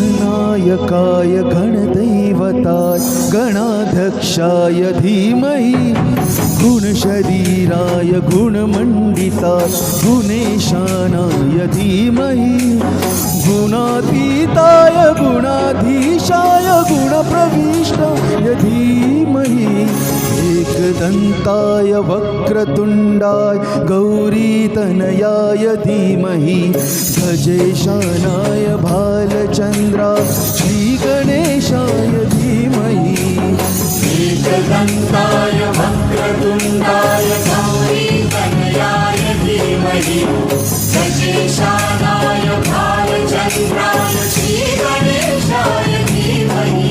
गणनायकाय गणदैवताय गणाध्यक्षाय धीमहि गुणशरीराय गुणमण्डिताय गुणेशानाय धीमहि गुणातीताय गुणाधीशाय गुणप्रविष्टाय धीमहि एकदन्ताय वक्रतुण्डाय गौरीतनयाय धीमहि गजेशानाय भालचन्द्राय श्रीगणेशाय धीमहि एकदन्ताय वक्रतुण्डाय गौरीतनयाय धीमहि गजेशानाय भालचन्द्राय श्रीगणेशाय धीमहि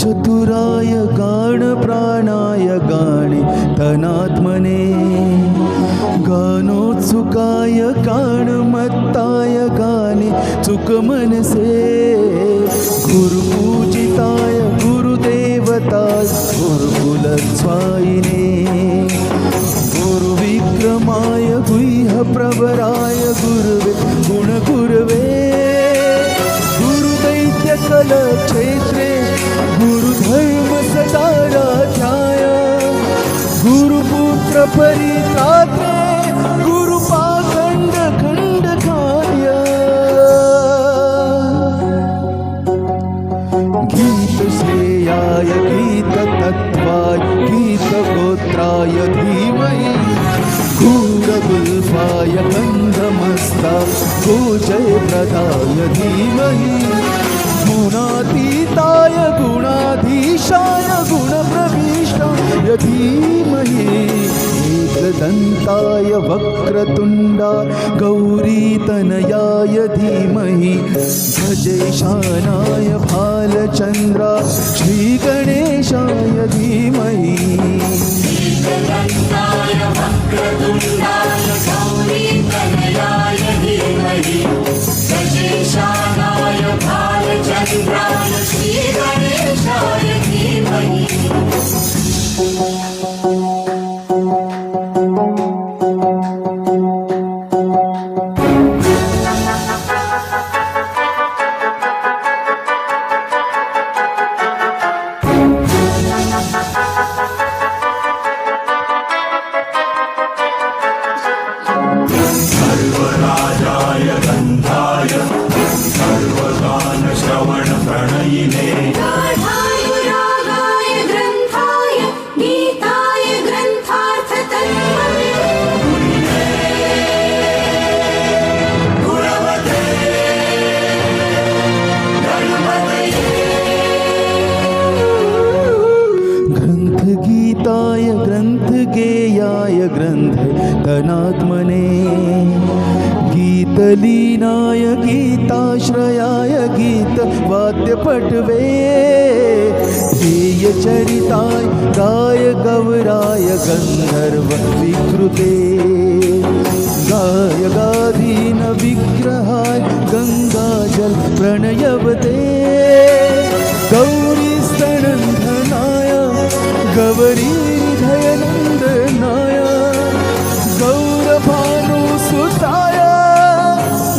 चतुराय गाणप्राणाय गाणे तनात्मने गानोत्सुकाय गाणमत्ताय गाने चुकमनसे गुरुपूजिताय गुरुदेवताय गुरुकुलस्वामिने गुरुविक्रमाय गुह्यप्रवराय गुरुवे गुणगुरवे गुरुदैत्यकलक्षेत्रे गुरुधर्मसदाराध्याय गुरुपुत्र परित्रात्रे गुरुपाखण्डखण्डकाय गीतश्रेयाय गीततत्त्वाय गीतगोत्राय धीमहि गूढगुल्फाय गन्धमस्ताय गोजयप्रदाय धीमहि गुणातीताय गुणाधीशाय गुणप्रविष्टाय धीमहि एकदन्ताय वक्रतुण्डाय गौरीतनयाय धीमहि गजेशानाय भालचन्द्राय श्रीगणेशाय धीमहि एकदन्ताय वक्रतुण्डाय गौरीतनयाय धीमहि गजेशानाय भालचन्द्राय श्रीगणेशाय धीमहि सर्वराजाय गन्धाय सर्वगानश्रवणप्रणयिने रागाय ग्रन्थाय गीताय ग्रन्थार्थतन्मये गुणवते गणपतये ग्रन्थगीताय ग्रन्थगेयाय ग्रन्थतनात्मने गीतलीनाय गीताश्रयाय गीतवाद्यपटवे गेयचरिताय गाय गौराय गन्धर्व विकृते गाय गाधीन विग्रहाय गङ्गाजल प्रणयवते गौरीस्तनन्दनाय गौरीधयनन्दनाय गौरभानुसुताय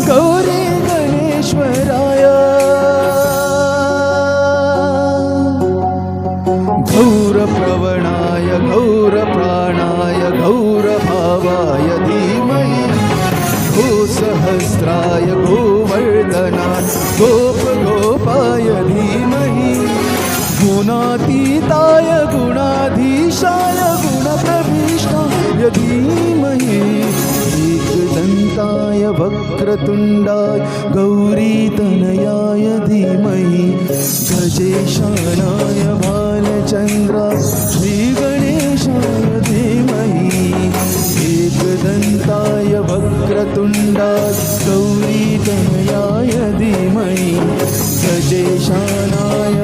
गौरी गणेश्वराय गौरप्रवणाय गौरप्राणाय गौरभावाय धीमहि गोसहस्राय गोवर्धनाय गोपगोपाय धीमहि गुणातीताय गुणाधीशाय गुणप्रविष्टाय धीमहि एकदन्ताय वक्रतुण्डाय गौरीतनयाय धीमहि गजेशानाय भालचन्द्राय श्रीगणेशाय धीमहि एकदन्ताय वक्रतुण्डाय गौरीतनयाय धीमहि गजेशानाय